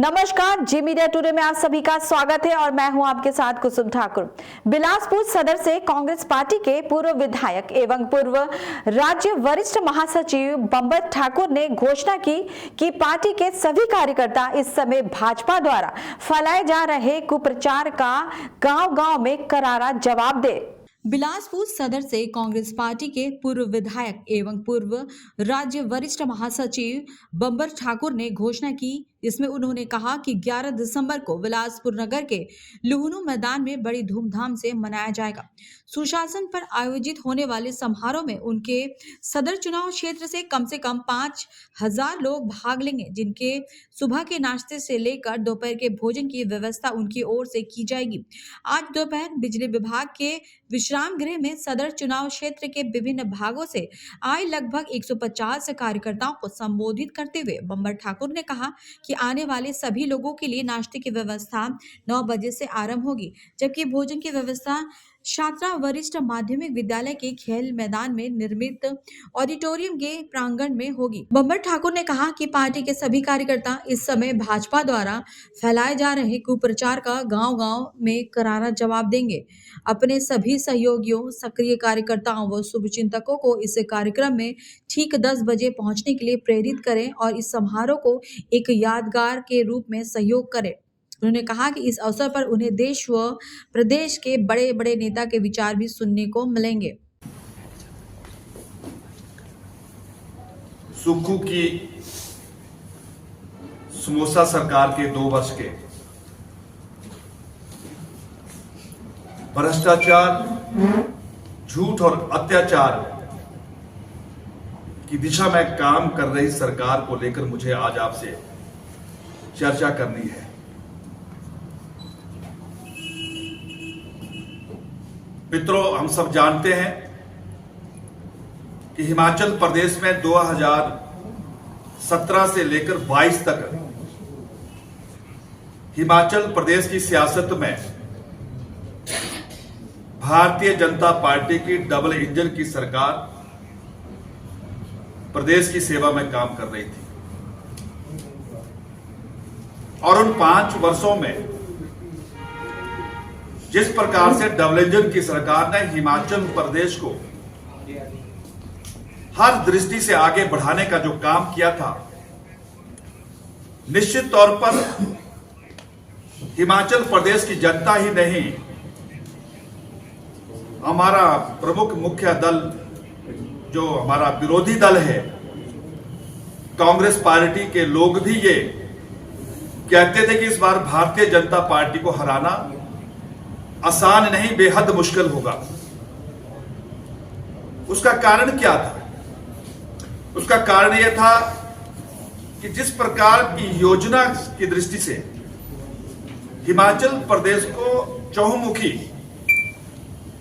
नमस्कार, जी media today में आप सभी का स्वागत है और मैं हूं आपके साथ कुसुम ठाकुर। बिलासपुर सदर से कांग्रेस पार्टी के पूर्व विधायक एवं पूर्व राज्य वरिष्ठ महासचिव बंबर ठाकुर ने घोषणा की कि पार्टी के सभी कार्यकर्ता इस समय भाजपा द्वारा फैलाए जा रहे कुप्रचार का गांव-गांव में करारा जवाब दे। बिलासपुर सदर से कांग्रेस पार्टी के पूर्व विधायक एवं पूर्व राज्य वरिष्ठ महासचिव बंबर ठाकुर ने घोषणा की। इसमें उन्होंने कहा कि 11 दिसंबर को बिलासपुर नगर के लुहनू मैदान में बड़ी धूमधाम से मनाया जाएगा। सुशासन पर आयोजित होने वाले समारोह में उनके सदर चुनाव क्षेत्र से कम 5,000 लोग भाग लेंगे, जिनके सुबह के नाश्ते से लेकर दोपहर के भोजन की व्यवस्था उनकी ओर से की जाएगी। आज दोपहर बिजली विभाग के विश्राम गृह में सदर चुनाव क्षेत्र के विभिन्न भागों से आए लगभग 150 कार्यकर्ताओं को संबोधित करते हुए बंबर ठाकुर ने कहा कि आने वाले सभी लोगों के लिए नाश्ते की व्यवस्था 9 बजे से आरंभ होगी, जबकि भोजन की व्यवस्था छात्रा वरिष्ठ माध्यमिक विद्यालय के खेल मैदान में निर्मित ऑडिटोरियम के प्रांगण में होगी। बंबर ठाकुर ने कहा कि पार्टी के सभी कार्यकर्ता इस समय भाजपा द्वारा फैलाए जा रहे कुप्रचार का गांव-गांव में करारा जवाब देंगे। अपने सभी सहयोगियों, सक्रिय कार्यकर्ताओं व शुभचिंतकों को इस कार्यक्रम में ठीक 10 बजे पहुंचने के लिए प्रेरित करें और इस समारोह को एक यादगार के रूप में सहयोग करें। उन्होंने कहा कि इस अवसर पर उन्हें देश व प्रदेश के बड़े बड़े नेता के विचार भी सुनने को मिलेंगे। सुक्खू की समोसा सरकार के 2 वर्ष के भ्रष्टाचार, झूठ और अत्याचार की दिशा में काम कर रही सरकार को लेकर मुझे आज आपसे चर्चा करनी है। मित्रों, हम सब जानते हैं कि हिमाचल प्रदेश में 2017 से लेकर 22 तक हिमाचल प्रदेश की सियासत में भारतीय जनता पार्टी की डबल इंजन की सरकार प्रदेश की सेवा में काम कर रही थी और उन 5 वर्षों में जिस प्रकार से डबल इंजन की सरकार ने हिमाचल प्रदेश को हर दृष्टि से आगे बढ़ाने का जो काम किया था, निश्चित तौर पर हिमाचल प्रदेश की जनता ही नहीं, हमारा प्रमुख मुख्य दल जो हमारा विरोधी दल है कांग्रेस पार्टी के लोग भी ये कहते थे कि इस बार भारतीय जनता पार्टी को हराना आसान नहीं, बेहद मुश्किल होगा। उसका कारण क्या था? उसका कारण यह था कि जिस प्रकार की योजना की दृष्टि से हिमाचल प्रदेश को चहुमुखी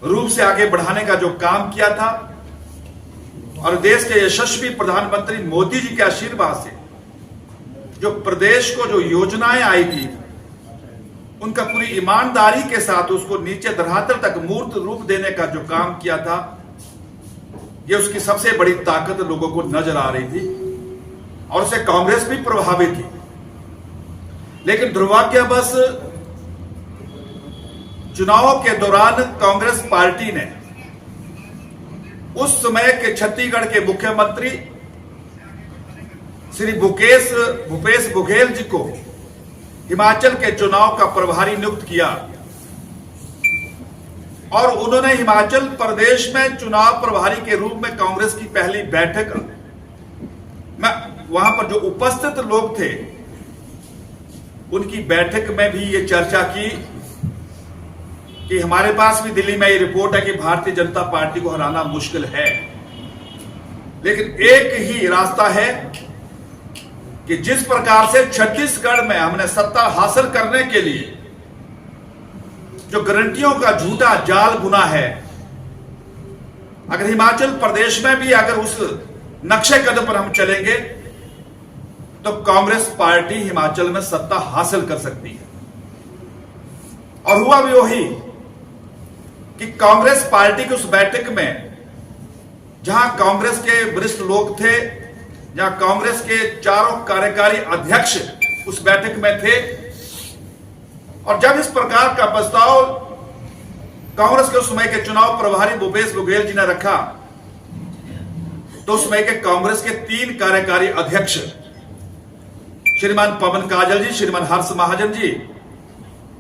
रूप से आगे बढ़ाने का जो काम किया था और देश के यशस्वी प्रधानमंत्री मोदी जी के आशीर्वाद से जो प्रदेश को जो योजनाएं आई थी, उनका पूरी ईमानदारी के साथ उसको नीचे धरातल तक मूर्त रूप देने का जो काम किया था, ये उसकी सबसे बड़ी ताकत लोगों को नजर आ रही थी और उससे कांग्रेस भी प्रभावित थी। लेकिन दुर्भाग्यवश चुनाव के दौरान कांग्रेस पार्टी ने उस समय के छत्तीसगढ़ के मुख्यमंत्री श्री भूपेश बघेल जी को हिमाचल के चुनाव का प्रभारी नियुक्त किया और उन्होंने हिमाचल प्रदेश में चुनाव प्रभारी के रूप में कांग्रेस की पहली बैठक में वहां पर जो उपस्थित लोग थे उनकी बैठक में भी ये चर्चा की कि हमारे पास भी दिल्ली में ये रिपोर्ट है कि भारतीय जनता पार्टी को हराना मुश्किल है, लेकिन एक ही रास्ता है कि जिस प्रकार से छत्तीसगढ़ में हमने सत्ता हासिल करने के लिए जो गारंटियों का झूठा जाल बुना है, अगर हिमाचल प्रदेश में भी अगर उस नक्शे कदम पर हम चलेंगे तो कांग्रेस पार्टी हिमाचल में सत्ता हासिल कर सकती है। और हुआ भी वही कि कांग्रेस पार्टी की उस बैठक में जहां कांग्रेस के वरिष्ठ लोग थे, जहां कांग्रेस के चारों कार्यकारी अध्यक्ष उस बैठक में थे। और जब इस प्रकार का प्रस्ताव कांग्रेस के उस समय के चुनाव प्रभारी भूपेश बघेल जी ने रखा, तो उस समय के कांग्रेस के 3 कार्यकारी अध्यक्ष श्रीमान पवन काजल जी, श्रीमान हर्ष महाजन जी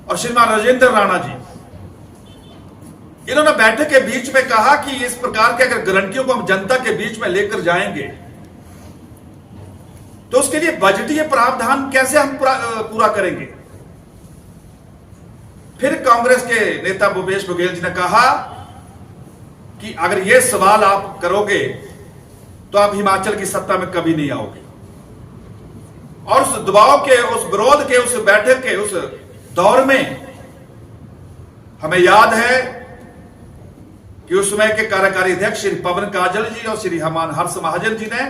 और श्रीमान राजेंद्र राणा जी, इन्होंने बैठक के बीच में कहा कि इस प्रकार के अगर गारंटियों को हम जनता के बीच में लेकर जाएंगे तो उसके लिए बजटीय प्रावधान कैसे हम पूरा करेंगे। फिर कांग्रेस के नेता भूपेश बघेल जी ने कहा कि अगर यह सवाल आप करोगे तो आप हिमाचल की सत्ता में कभी नहीं आओगे। और उस दबाव के, उस विरोध के, उस बैठक के उस दौर में हमें याद है कि उस समय के कार्यकारी अध्यक्ष श्री पवन काजल जी और श्री हमान हर्ष महाजन जी ने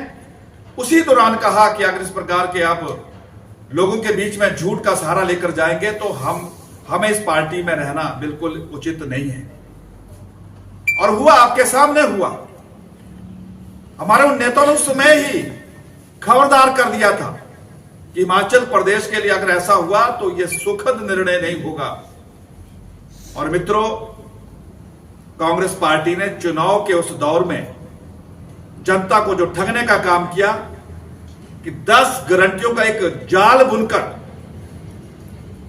उसी दौरान कहा कि अगर इस प्रकार के आप लोगों के बीच में झूठ का सहारा लेकर जाएंगे तो हमें इस पार्टी में रहना बिल्कुल उचित नहीं है। और हुआ, आपके सामने हुआ। हमारे उन नेताओं ने उस समय ही खबरदार कर दिया था कि हिमाचल प्रदेश के लिए अगर ऐसा हुआ तो यह सुखद निर्णय नहीं होगा। और मित्रों, कांग्रेस पार्टी ने चुनाव के उस दौर में जनता को जो ठगने का काम किया कि 10 गारंटियों का एक जाल बुनकर,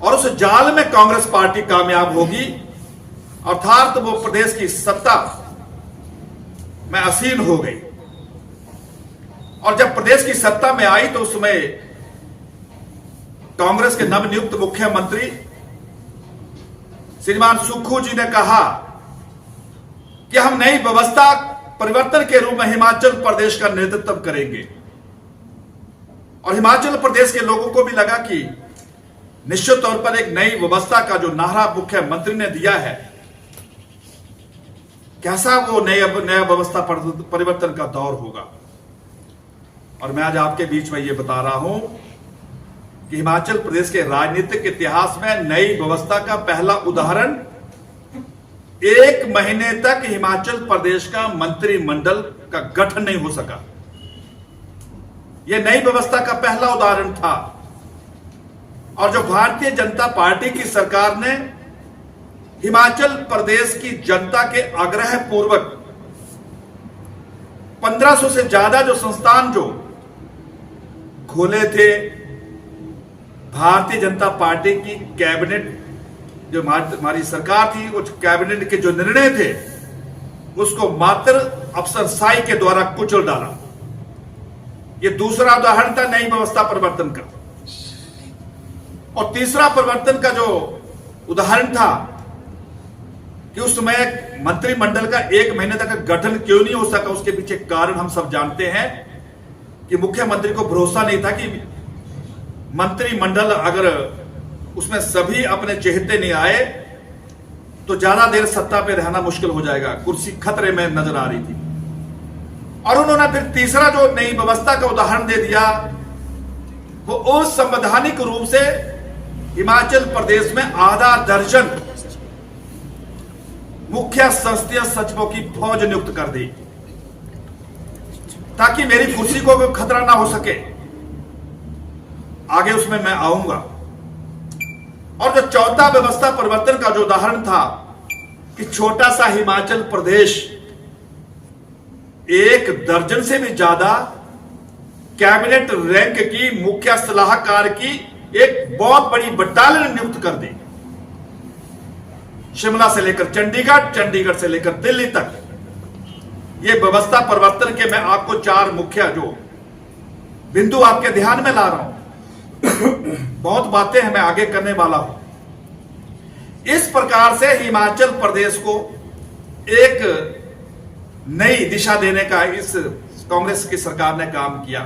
और उस जाल में कांग्रेस पार्टी कामयाब होगी, अर्थात वो प्रदेश की सत्ता में आसीन हो गई। और जब प्रदेश की सत्ता में आई तो उसमें कांग्रेस के नवनियुक्त मुख्यमंत्री श्रीमान सुक्खू जी ने कहा कि हम नई व्यवस्था परिवर्तन के रूप में हिमाचल प्रदेश का नेतृत्व करेंगे। और हिमाचल प्रदेश के लोगों को भी लगा कि निश्चित तौर पर एक नई व्यवस्था का जो नारा मुख्यमंत्री ने दिया है, कैसा वो नया व्यवस्था परिवर्तन का दौर होगा। और मैं आज आपके बीच में ये बता रहा हूं कि हिमाचल प्रदेश के राजनीतिक इतिहास में नई व्यवस्था का पहला उदाहरण 1 महीने तक हिमाचल प्रदेश का मंत्रिमंडल का गठन नहीं हो सका। यह नई व्यवस्था का पहला उदाहरण था। और जो भारतीय जनता पार्टी की सरकार ने हिमाचल प्रदेश की जनता के आग्रह पूर्वक 1500 से ज्यादा जो संस्थान जो खोले थे, भारतीय जनता पार्टी की कैबिनेट जो हमारी सरकार थी, उस कैबिनेट के जो निर्णय थे उसको मात्र अफसरशाही के द्वारा कुचल डाला। यह दूसरा उदाहरण था नई व्यवस्था परिवर्तन का। और तीसरा परिवर्तन का जो उदाहरण था कि उस समय मंत्रिमंडल का 1 महीने तक गठन क्यों नहीं हो सका, उसके पीछे कारण हम सब जानते हैं कि मुख्यमंत्री को भरोसा नहीं था कि मंत्रिमंडल अगर उसमें सभी अपने चहेते नहीं आए तो ज्यादा देर सत्ता पे रहना मुश्किल हो जाएगा, कुर्सी खतरे में नजर आ रही थी। और उन्होंने फिर तीसरा जो नई व्यवस्था का उदाहरण दे दिया वो असंवैधानिक रूप से हिमाचल प्रदेश में आधा दर्जन मुख्य संसदीय सचिवों की फौज नियुक्त कर दी ताकि मेरी कुर्सी को कोई खतरा ना हो सके। आगे उसमें मैं आऊंगा। और जो चौथा व्यवस्था परिवर्तन का जो उदाहरण था कि छोटा सा हिमाचल प्रदेश 1 दर्जन से भी ज्यादा कैबिनेट रैंक की मुख्य सलाहकार की एक बहुत बड़ी बटालियन नियुक्त कर दी। शिमला से लेकर चंडीगढ़, चंडीगढ़ से लेकर दिल्ली तक। यह व्यवस्था परिवर्तन के मैं आपको 4 मुख्य जो बिंदु आपके ध्यान में ला रहा हूं। बहुत बातें हैं मैं आगे करने वाला हूं। इस प्रकार से हिमाचल प्रदेश को एक नई दिशा देने का इस कांग्रेस की सरकार ने काम किया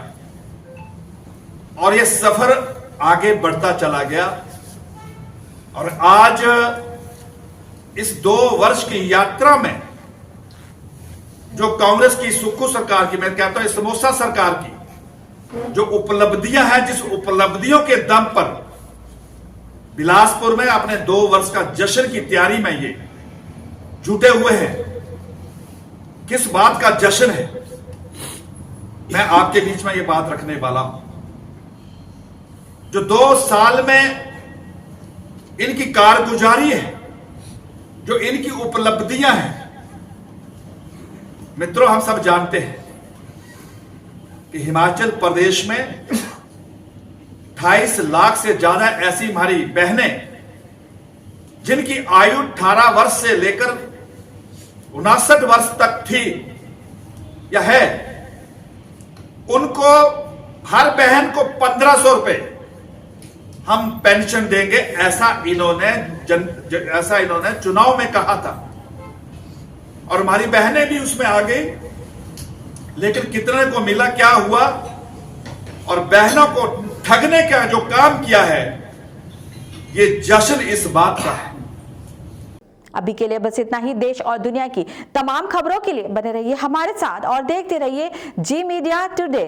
और यह सफर आगे बढ़ता चला गया। और आज इस 2 वर्ष की यात्रा में जो कांग्रेस की सुक्खू सरकार की, मैं कहता हूं समोसा सरकार की जो उपलब्धियां हैं, जिस उपलब्धियों के दम पर बिलासपुर में अपने 2 वर्ष का जश्न की तैयारी में ये जुटे हुए हैं, किस बात का जश्न है, मैं आपके बीच में ये बात रखने वाला हूं। जो 2 साल में इनकी कारगुजारी है, जो इनकी उपलब्धियां हैं, मित्रों हम सब जानते हैं कि हिमाचल प्रदेश में 28 लाख से ज्यादा ऐसी हमारी बहनें जिनकी आयु 18 वर्ष से लेकर 59 वर्ष तक थी या है, उनको हर बहन को 1500 रुपए हम पेंशन देंगे, ऐसा इन्होंने चुनाव में कहा था। और हमारी बहनें भी उसमें आ गई, लेकिन कितने को मिला, क्या हुआ? और बहनों को ठगने का जो काम किया है, ये जश्न इस बात का है। अभी के लिए बस इतना ही। देश और दुनिया की तमाम खबरों के लिए बने रहिए हमारे साथ और देखते रहिए जी मीडिया टुडे।